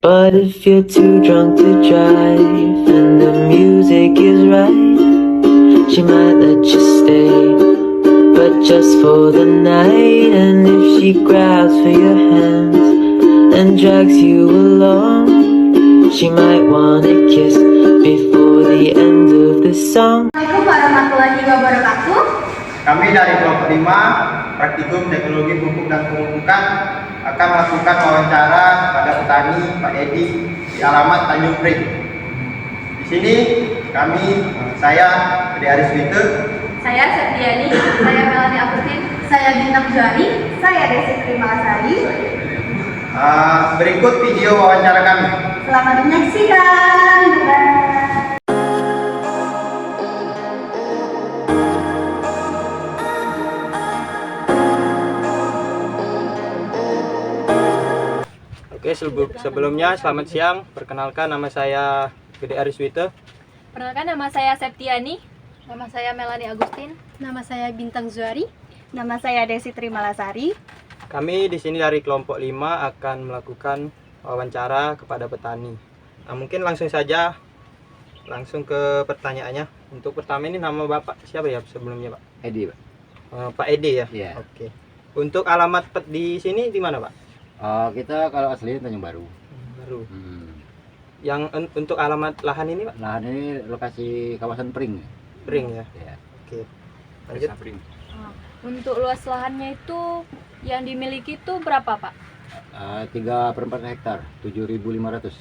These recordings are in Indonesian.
But if you're too drunk to drive and the music is right, she might let you stay, but just for the night. And if she grabs for your hands and drags you along, she might wanna kiss before the end of the song. Assalamualaikum warahmatullahi wabarakatuh. Kami dari kelompok 5 Praktikum Teknologi Pupuk dan Pemupukan akan melakukan wawancara pada petani Pak Edi di alamat Tanjung Priok. Di sini saya Edi Ariswite, Saya Septiani, saya Melani Agustin, saya Bintang Juari, saya Desi Trimalasari. Berikut video wawancara kami. Selamat menyaksikan. Bye. Oke, sebelumnya selamat siang. Perkenalkan, nama saya Edi Ariswite. Perkenalkan, nama saya Septiani. Nama saya Melani Agustin. Nama saya Bintang Zuari. Nama saya Desi Trimalasari. Kami di sini dari kelompok 5 akan melakukan wawancara kepada petani. Nah, mungkin langsung ke pertanyaannya. Untuk pertama ini, nama Bapak siapa ya sebelumnya, Pak? Edi, Pak. Pak Edi ya? Iya. Oke. Untuk alamat di sini di mana, Pak? Kita kalau asli Tanjung Baru. Baru. Yang untuk alamat lahan ini, Pak? Lahan ini lokasi kawasan Pring. Pring ya? Ya. Oke. Lanjut. Pring. Untuk luas lahannya itu yang dimiliki itu berapa, Pak? 3/4 hektar, 7.500.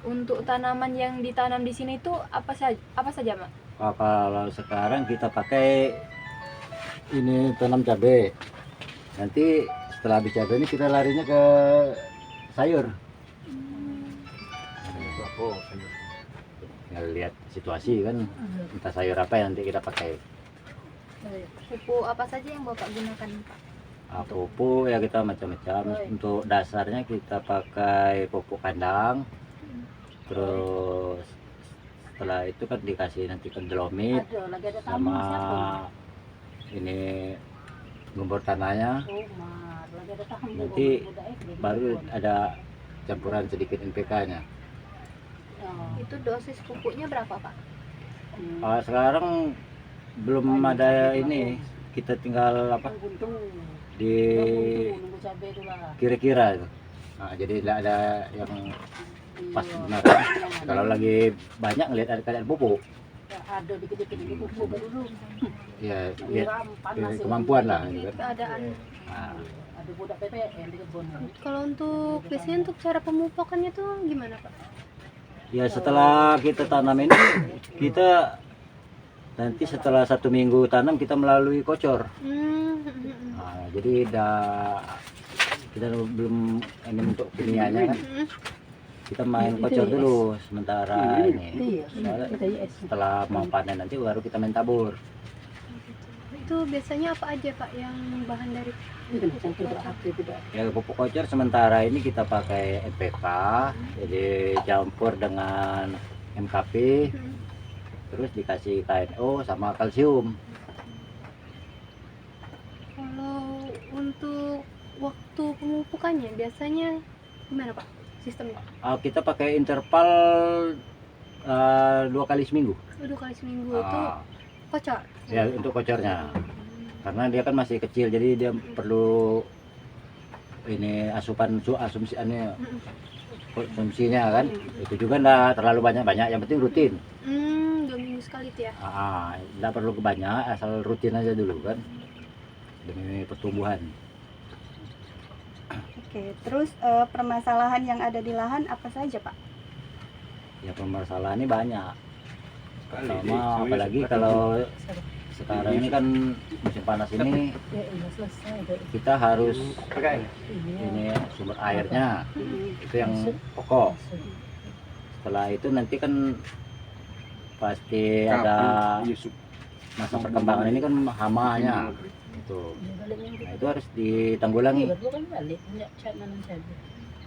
Untuk tanaman yang ditanam di sini itu apa saja, Pak? Kalau sekarang kita pakai ini tanam cabai. Nanti setelah habis cabai ini kita larinya ke sayur. Tinggal lihat situasi kan, entah sayur apa yang nanti kita pakai. Pupuk apa saja yang Bapak gunakan, Pak? Pupuk ya kita macam-macam. Untuk dasarnya kita pakai pupuk kandang. Terus setelah itu kan dikasih nanti dolomit sama ini gembur tanahnya. Nanti baru ada campuran sedikit NPK-nya. Itu dosis pupuknya berapa, Pak? Sekarang belum ada ini, kita tinggal di kira-kira itu. Jadi tidak ada yang pas benar. Kalau lagi banyak ngelihat ada pupuk. Ya, lihat kemampuan lah gitu kan. Keadaan. Kalau untuk biasanya untuk cara pemupukannya tuh gimana, Pak? Ya setelah kita tanam ini, kita nanti setelah 1 minggu tanam kita melalui kocor. Jadi kita belum ini untuk kimianya kan. Kita main kocor dulu sementara ini. Soalnya setelah mau panen nanti baru kita main tabur. Itu biasanya apa aja, Pak, yang bahan dari Ya pupuk kocor sementara ini kita pakai NPK, jadi campur dengan MKP, terus dikasih KNO sama kalsium. Kalau untuk waktu pemupukannya biasanya gimana, Pak, sistemnya? Kita pakai interval 2 kali seminggu. 2 kali seminggu itu kocor? Ya untuk kocornya, karena dia kan masih kecil, jadi dia perlu ini asumsinya konsumsinya kan. Itu juga enggak terlalu banyak, yang penting rutin. 2 minggu sekali tuh ya? Enggak perlu banyak, asal rutin aja dulu kan, demi pertumbuhan. Oke, terus permasalahan yang ada di lahan apa saja, Pak? Ya permasalahan ini banyak. Pertama, apalagi kalau sekarang ini kan musim panas ini, kita harus ini sumber airnya itu yang pokok. Setelah itu nanti kan pasti ada masa perkembangan ini kan hamanya itu. Nah itu harus ditanggulangi.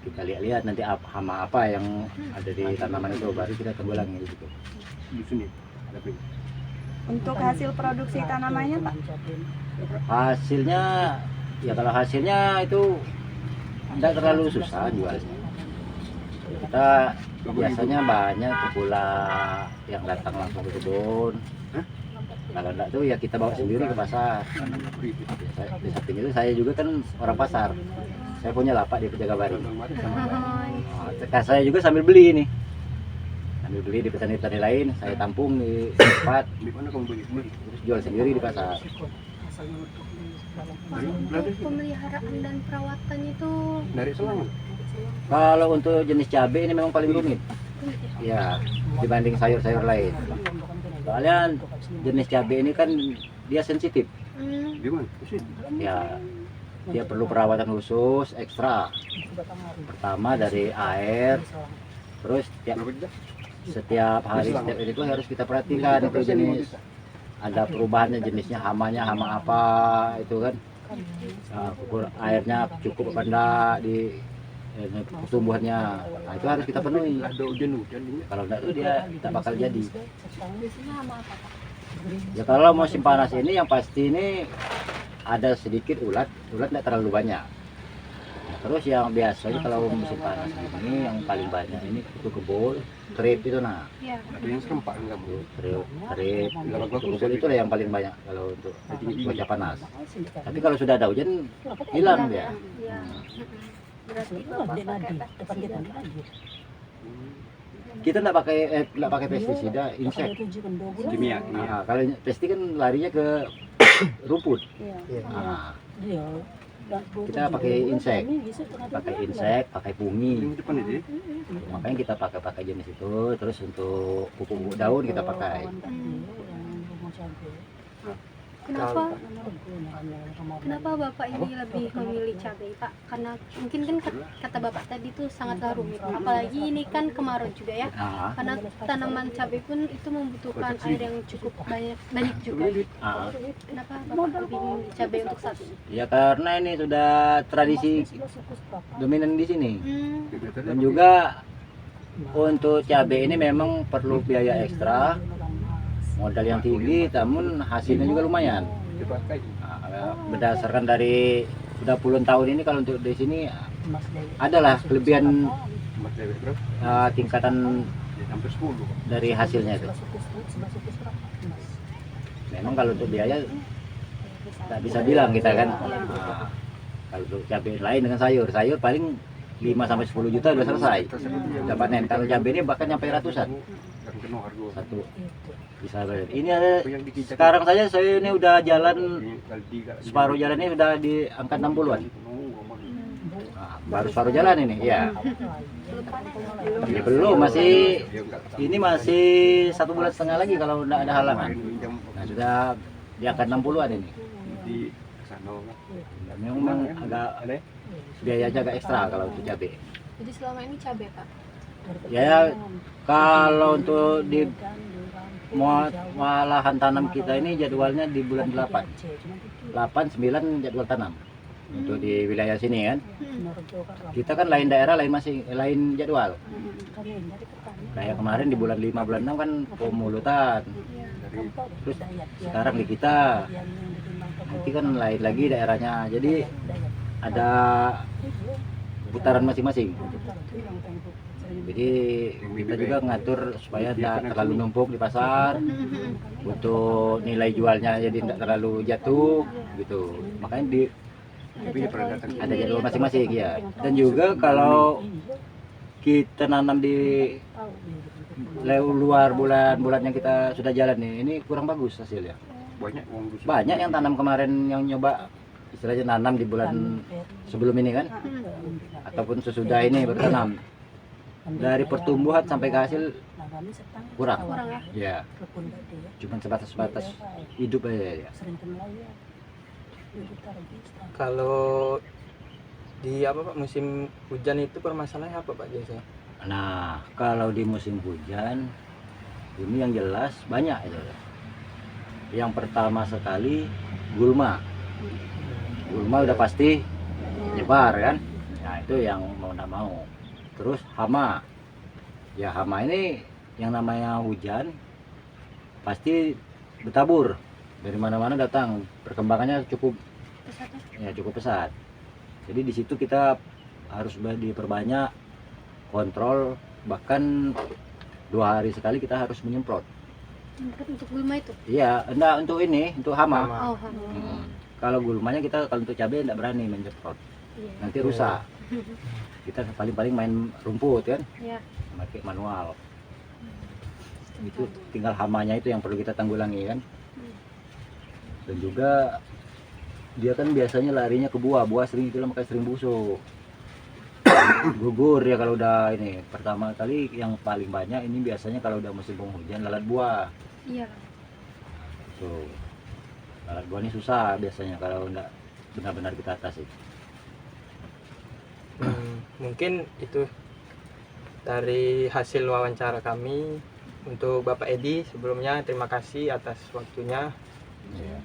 Kita lihat nanti hama apa yang ada di tanaman itu, baru kita tanggulangi gitu. Untuk hasil produksi tanamannya, Pak? Hasilnya, ya kalau hasilnya itu tidak terlalu susah jualnya. Kita biasanya banyak pemula yang datang langsung ke kebun. Kalau enggak tuh ya kita bawa sendiri ke pasar. Di samping itu saya juga kan orang pasar. Saya punya lapak di Jagabari. Saya juga sambil beli ini. Sambil beli di petani-petani lain, saya tampung di tempat. Terus jual sendiri di pasar. Untuk pemeliharaan dan perawatannya itu Kalau untuk jenis cabai ini memang paling rumit. Ya, dibanding sayur-sayur lain. Soalnya jenis cabai ini kan dia sensitif. Ya, dia perlu perawatan khusus ekstra. Pertama dari air, terus setiap hari setiap itu harus kita perhatikan itu jenis ada perubahannya jenisnya hama apa itu kan. Nah, ukur airnya cukup apa enggak di pertumbuhannya. Nah, itu harus kita penuhi. Kalau enggak tuh dia tak bakal jadi. Ya kalau musim panas ini yang pasti ini ada sedikit ulat enggak terlalu banyak. Nah, terus yang biasanya kalau musim panas ini yang paling banyak ini kutu kebul, trip itu nah. ya. Trip kutu kebul itu lah yang paling banyak kalau untuk cuaca panas. Tapi kalau sudah ada hujan hilang dia. Ya. Berarti Kita enggak pakai pestisida, insek. Kimia. Nah, kalau pestisida kan larinya ke rumput. Nah, kita pakai insek, pakai fungi. Makanya kita pakai jenis itu. Terus untuk pupuk daun kita pakai. Kenapa Bapak ini lebih memilih cabai, Pak? Karena mungkin kan kata Bapak tadi itu sangatlah rumit. Apalagi ini kan kemarau juga ya. Nah, Karena tanaman cabai pun itu membutuhkan air yang cukup banyak juga. Kenapa Bapak lebih memilih cabai untuk saat ini? ya karena ini sudah tradisi dominan di sini. Dan juga untuk cabai ini memang perlu biaya ekstra, modal yang tinggi, namun hasilnya juga lumayan. Nah, berdasarkan dari sudah puluhan tahun ini kalau untuk di sini adalah kelebihan tingkatan dari hasilnya itu. Memang kalau untuk biaya tak bisa bilang kita kan. Nah, kalau untuk cabai lain dengan sayur paling 5-10 juta sudah selesai dapat panen. Kalau cabai ini bahkan nyampe ratusan satu bisa bayar. Ini ada sekarang saja saya ini udah jalan separuh jalan ini udah di angka 60-an. Nah, baru separuh jalan ini ya. Ya belum, ini masih 1,5 bulan lagi kalau tidak ada halangan. Nah, sudah di angka 60-an ini. Memang agak biayanya agak ekstra kalau untuk cabai. Jadi selama ini cabai, Pak? Ya kalau untuk di lahan tanam kita ini jadwalnya di bulan 8, 9 jadwal tanam untuk di wilayah sini kan. Kita kan lain daerah lain jadwal. Kayak kemarin di bulan 5 bulan 6 kan pemulutan. Terus sekarang di kita nanti kan lain lagi daerahnya. Jadi ada putaran masing-masing. Jadi kita juga ngatur supaya tidak terlalu numpuk di pasar, untuk nilai jualnya jadi tidak terlalu jatuh gitu. Makanya ada jadwal masing-masing ya. Dan juga kalau kita nanam di luar bulan yang kita sudah jalan ini kurang bagus hasilnya. Banyak yang tanam kemarin yang nyoba istilahnya nanam di bulan sebelum ini kan, ataupun sesudah ini bertanam. Dari pertumbuhan sampai ke hasil kurang ya, cuma sebatas hidup aja ya. Kalau di apa Pak musim hujan itu permasalahannya apa Pak biasanya? Nah kalau di musim hujan ini yang jelas banyak aja. Yang pertama sekali gulma udah pasti nyebar kan. Nah itu yang mau nggak mau. Terus hama, ya hama ini yang namanya hujan pasti bertabur dari mana-mana datang, perkembangannya cukup pesat. Jadi di situ kita harus diperbanyak kontrol, bahkan 2 hari sekali kita harus menyemprot. Untuk gulma itu. Iya, enggak untuk ini, untuk hama. Hama. Oh, hama. Kalau gulmanya kita, kalau untuk cabai enggak berani menyemprot, Iya. nanti rusak. Kita paling-paling main rumput kan, Iya. pakai manual. Itu tinggal hamanya itu yang perlu kita tanggulangi kan. Dan juga dia kan biasanya larinya ke buah sering, itu makanya sering busuk. Gugur ya kalau udah ini. Pertama kali yang paling banyak ini biasanya kalau udah musim penghujan lalat buah. Iya. Tuh. Lalat buah ini susah biasanya kalau enggak benar-benar kita atasi. Mungkin itu dari hasil wawancara kami. Untuk Bapak Edi sebelumnya terima kasih atas waktunya. Iya.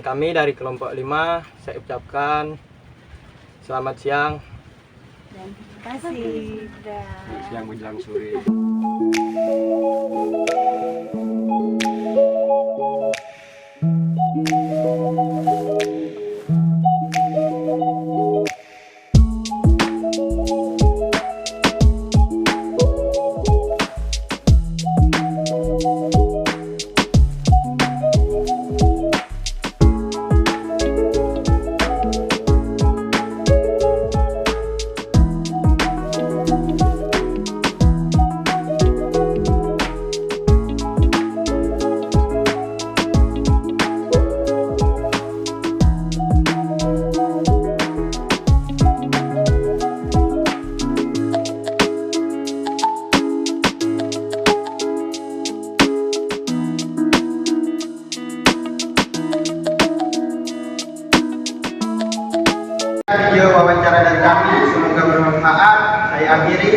Kami dari kelompok 5 saya ucapkan selamat siang. Terima kasih. Siang menjelang sore. Video wawancara dari kami semoga bermanfaat. Saya akhiri.